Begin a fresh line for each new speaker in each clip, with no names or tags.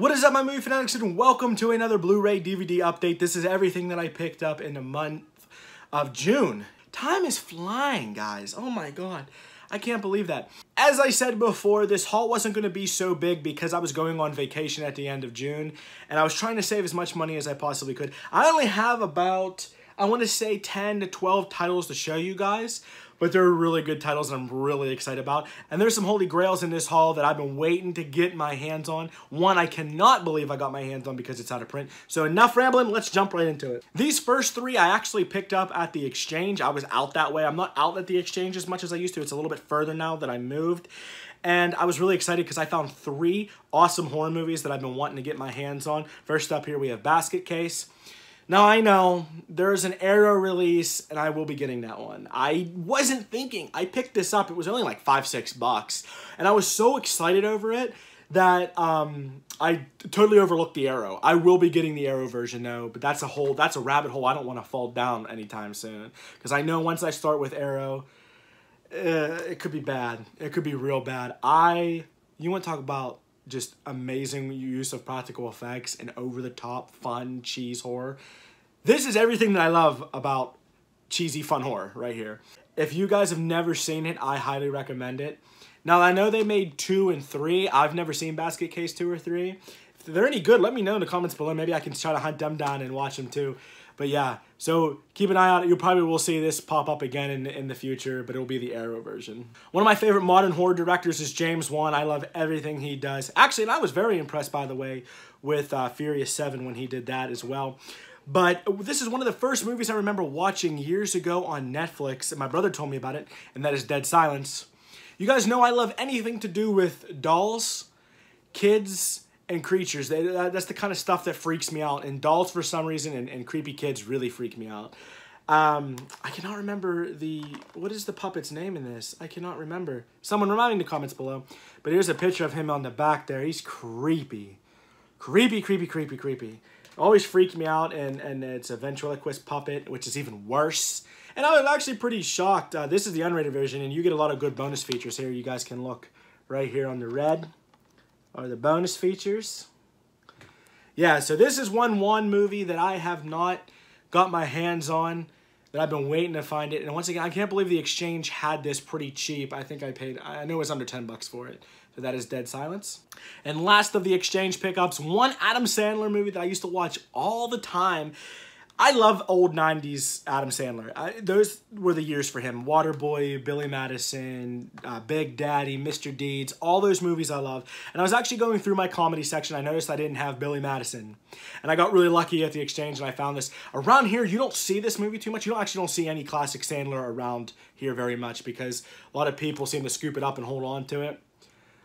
What is up, my movie fanatics, and welcome to another Blu-ray DVD update. This is everything that I picked up in the month of June. Time is flying, guys. Oh my god. I can't believe that. As I said before, this haul wasn't going to be so big because I was going on vacation at the end of June, and I was trying to save as much money as I possibly could. I only have about, I want to say 10 to 12 titles to show you guys, but they're really good titles and I'm really excited about. And there's some holy grails in this haul that I've been waiting to get my hands on. One I cannot believe I got my hands on because it's out of print. So enough rambling, let's jump right into it. These first three I actually picked up at the exchange. I was out that way. I'm not out at the exchange as much as I used to. It's a little bit further now that I moved. And I was really excited because I found three awesome horror movies that I've been wanting to get my hands on. First up here we have Basket Case. Now, I know there's an Arrow release, and I will be getting that one. I wasn't thinking. I picked this up. It was only like $5-6, and I was so excited over it that I totally overlooked the Arrow. I will be getting the Arrow version, though, but that's a rabbit hole I don't want to fall down anytime soon, because I know once I start with Arrow, it could be bad. It could be real bad. You want to talk about just amazing use of practical effects and over-the-top fun cheese horror. This is everything that I love about cheesy fun horror right here. If you guys have never seen it, I highly recommend it. Now, I know they made 2 and 3. I've never seen Basket Case 2 or 3. If they're any good, let me know in the comments below. Maybe I can try to hunt them down and watch them too. But yeah, so keep an eye out. You probably will see this pop up again in the future, but it'll be the Arrow version. One of my favorite modern horror directors is James Wan. I love everything he does. Actually, and I was very impressed, by the way, with Furious 7 when he did that as well. But this is one of the first movies I remember watching years ago on Netflix, and my brother told me about it, and that is Dead Silence. You guys know I love anything to do with dolls, kids, and creatures. That's the kind of stuff that freaks me out. And dolls, for some reason, and creepy kids really freak me out. I cannot remember what is the puppet's name in this? I cannot remember. Someone remind me in the comments below. But here's a picture of him on the back there. He's creepy. Creepy, creepy, creepy, creepy. Always freaked me out, and it's a ventriloquist puppet, which is even worse. And I was actually pretty shocked. This is the unrated version, and you get a lot of good bonus features here. You guys can look right here on the red. Are the bonus features. Yeah, so this is one movie that I have not got my hands on, that I've been waiting to find it. And once again, I can't believe the exchange had this pretty cheap. I think I know it was under 10 bucks for it. So that is Dead Silence. And last of the exchange pickups, one Adam Sandler movie that I used to watch all the time. I love old 90s Adam Sandler. Those were the years for him. Waterboy, Billy Madison, Big Daddy, Mr. Deeds, all those movies I love. And I was actually going through my comedy section. I noticed I didn't have Billy Madison. And I got really lucky at the exchange and I found this. Around here, you don't see this movie too much. You actually don't see any classic Sandler around here very much because a lot of people seem to scoop it up and hold on to it.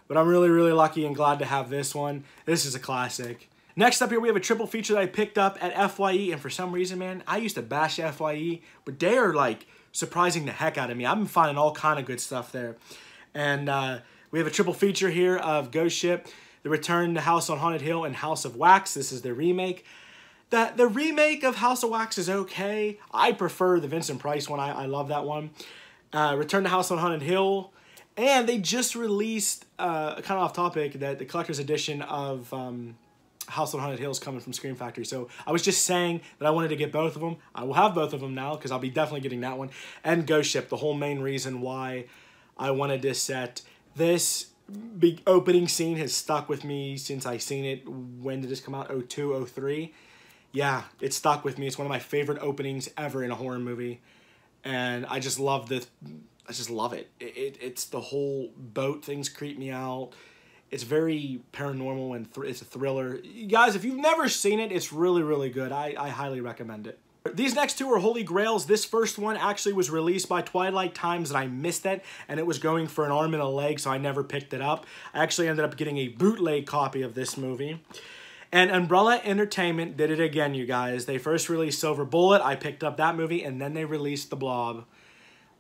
But I'm really, really lucky and glad to have this one. This is a classic. Next up here, we have a triple feature that I picked up at FYE, and for some reason, man, I used to bash FYE, but they are, like, surprising the heck out of me. I've been finding all kind of good stuff there. And we have a triple feature here of Ghost Ship, The Return to House on Haunted Hill, and House of Wax. This is the remake. The remake of House of Wax is okay. I prefer the Vincent Price one. I love that one. Return to House on Haunted Hill. And they just released, kind of off topic, that the collector's edition of House on Haunted Hill is coming from Scream Factory. So I was just saying that I wanted to get both of them. I will have both of them now because I'll be definitely getting that one. And Ghost Ship, the whole main reason why I wanted this set. This big opening scene has stuck with me since I seen it. When did this come out? 02, 03? Yeah, it stuck with me. It's one of my favorite openings ever in a horror movie. And I just love this. I just love it. It's the whole boat things creep me out. It's very paranormal and it's a thriller. You guys, if you've never seen it, it's really, really good. I highly recommend it. These next two are holy grails. This first one actually was released by Twilight Times and I missed it. And it was going for an arm and a leg, so I never picked it up. I actually ended up getting a bootleg copy of this movie. And Umbrella Entertainment did it again, you guys. They first released Silver Bullet. I picked up that movie and then they released The Blob.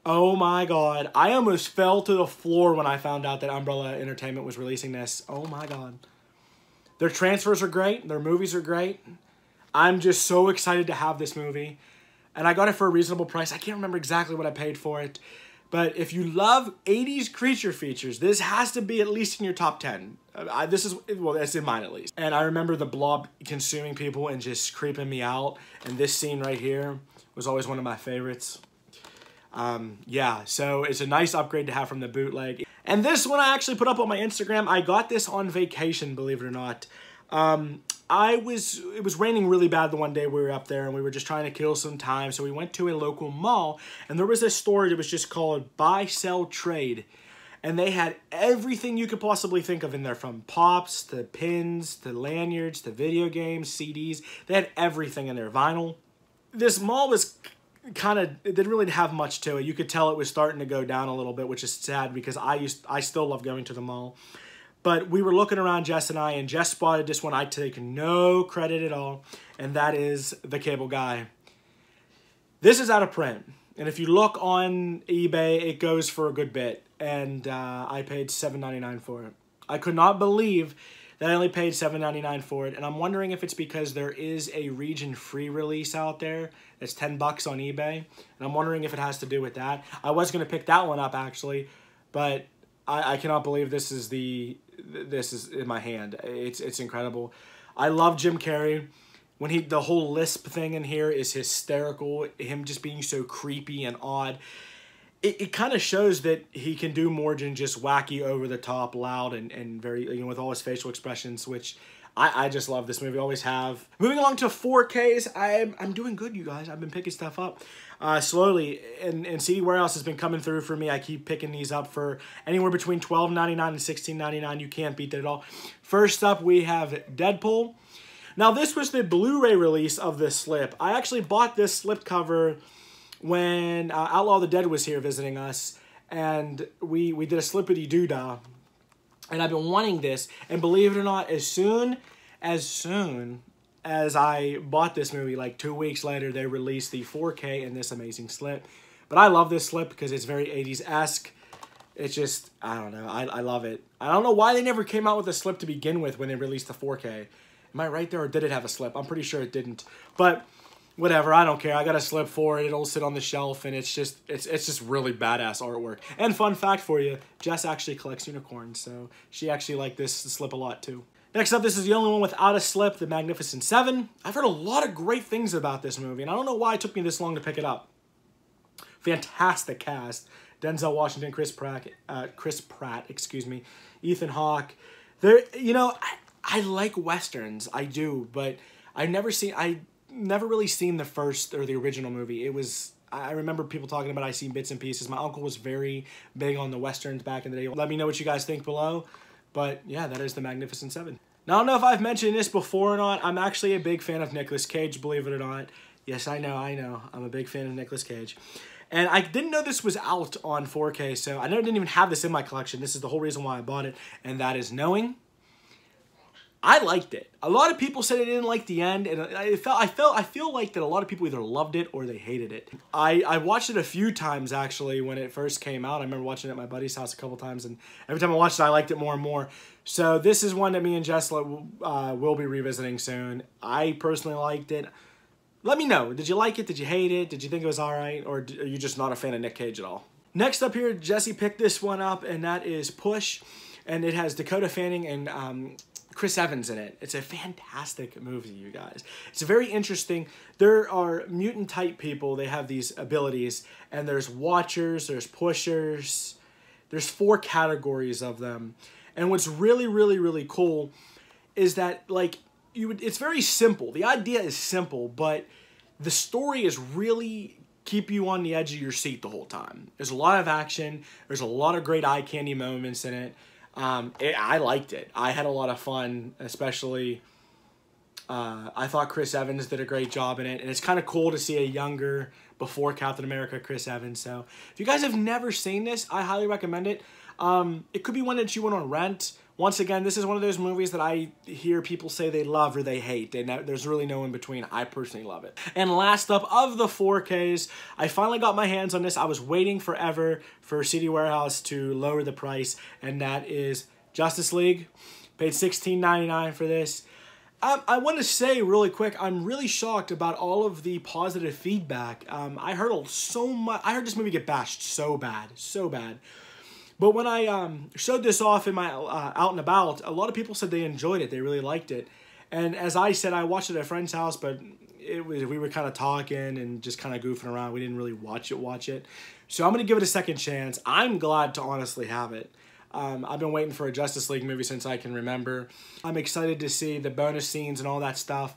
Oh my god. I almost fell to the floor when I found out that Umbrella Entertainment was releasing this. Oh my god. Their transfers are great. Their movies are great. I'm just so excited to have this movie. And I got it for a reasonable price. I can't remember exactly what I paid for it. But if you love 80s creature features, this has to be at least in your top 10. Well, that's in mine at least. And I remember the blob consuming people and just creeping me out. And this scene right here was always one of my favorites. Yeah, so it's a nice upgrade to have from the bootleg. And this one I actually put up on my Instagram. I got this on vacation, believe it or not. It was raining really bad the one day we were up there, and we were just trying to kill some time. So we went to a local mall, and there was this store that was just called Buy, Sell, Trade. And they had everything you could possibly think of in there, from pops to pins to lanyards to video games, CDs. They had everything in there, vinyl. This mall was it didn't really have much to it. You could tell it was starting to go down a little bit, which is sad because I still love going to the mall. But we were looking around, Jess and I, and Jess spotted this one I take no credit at all, and that is The Cable Guy. This is out of print, and if you look on eBay, it goes for a good bit, and I paid $7.99 for it. I could not believe that I only paid $7.99 for it, and I'm wondering if it's because there is a region-free release out there that's $10 on eBay, and I'm wondering if it has to do with that. I was going to pick that one up, actually, but I cannot believe this is in my hand. It's incredible. I love Jim Carrey. When the whole lisp thing in here is hysterical, him just being so creepy and odd. It kind of shows that he can do more than just wacky, over-the-top, loud, and very, with all his facial expressions, which I just love this movie, always have. Moving along to 4Ks, I'm doing good, you guys. I've been picking stuff up slowly, and CD Warehouse has been coming through for me. I keep picking these up for anywhere between $12.99 and $16.99. You can't beat that at all. First up, we have Deadpool. Now, this was the Blu-ray release of this slip. I actually bought this slip cover when Outlaw of the Dead was here visiting us, and we did a slippity doodah, and I've been wanting this, and believe it or not, as soon as I bought this movie, like 2 weeks later, they released the 4K in this amazing slip. But I love this slip because it's very 80s-esque. It's just, I don't know, I love it. I don't know why they never came out with a slip to begin with when they released the 4K. Am I right there, or did it have a slip? I'm pretty sure it didn't. But whatever, I don't care. I got a slip for it. It'll sit on the shelf, and it's just really badass artwork. And fun fact for you, Jess actually collects unicorns, so she actually liked this slip a lot too. Next up, this is the only one without a slip, The Magnificent Seven. I've heard a lot of great things about this movie, and I don't know why it took me this long to pick it up. Fantastic cast. Denzel Washington, Chris Pratt, Ethan Hawke. I like Westerns, I do, but I've never really seen the first or the original movie. I remember people talking about I've seen bits and pieces. My uncle was very big on the Westerns back in the day. Let me know what you guys think below. But yeah, that is The Magnificent Seven. Now, I don't know if I've mentioned this before or not. I'm actually a big fan of Nicolas Cage, believe it or not. Yes, I know. I'm a big fan of Nicolas Cage. And I didn't know this was out on 4K, so I didn't even have this in my collection. This is the whole reason why I bought it, and that is Knowing. I liked it. A lot of people said they didn't like the end, and I feel like that a lot of people either loved it or they hated it. I watched it a few times actually when it first came out. I remember watching it at my buddy's house a couple times, and every time I watched it, I liked it more and more. So this is one that me and Jess will be revisiting soon. I personally liked it. Let me know. Did you like it? Did you hate it? Did you think it was all right? Or are you just not a fan of Nick Cage at all? Next up here, Jesse picked this one up, and that is Push. And it has Dakota Fanning and Chris Evans in it. It's a fantastic movie, you guys. It's very interesting. There are mutant-type people. They have these abilities. And there's watchers, there's pushers. There's 4 categories of them. And what's really, really, really cool is that, like, it's very simple. The idea is simple, but the story is really keep you on the edge of your seat the whole time. There's a lot of action. There's a lot of great eye candy moments in it. I liked it. I had a lot of fun, especially I thought Chris Evans did a great job in it, and it's kind of cool to see a younger, before Captain America, Chris Evans. So if you guys have never seen this, I highly recommend it. It could be one that you want to rent. Once again, this is one of those movies that I hear people say they love or they hate. There's really no in between. I personally love it. And last up of the 4Ks, I finally got my hands on this. I was waiting forever for CD Warehouse to lower the price, and that is Justice League. Paid $16.99 for this. I want to say really quick, I'm really shocked about all of the positive feedback. I heard so much. I heard this movie get bashed so bad, so bad. But when I showed this off in my out and about, a lot of people said they enjoyed it. They really liked it. And as I said, I watched it at a friend's house, but we were kind of talking and just kind of goofing around. We didn't really watch it. So I'm going to give it a second chance. I'm glad to honestly have it. I've been waiting for a Justice League movie since I can remember. I'm excited to see the bonus scenes and all that stuff.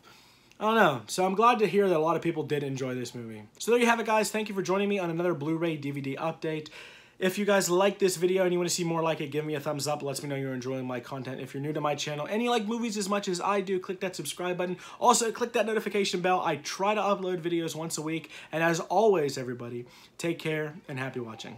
I don't know. So I'm glad to hear that a lot of people did enjoy this movie. So there you have it, guys. Thank you for joining me on another Blu-ray DVD update. If you guys like this video and you want to see more like it, give me a thumbs up. It lets me know you're enjoying my content. If you're new to my channel and you like movies as much as I do, click that subscribe button. Also, click that notification bell. I try to upload videos once a week. And as always, everybody, take care and happy watching.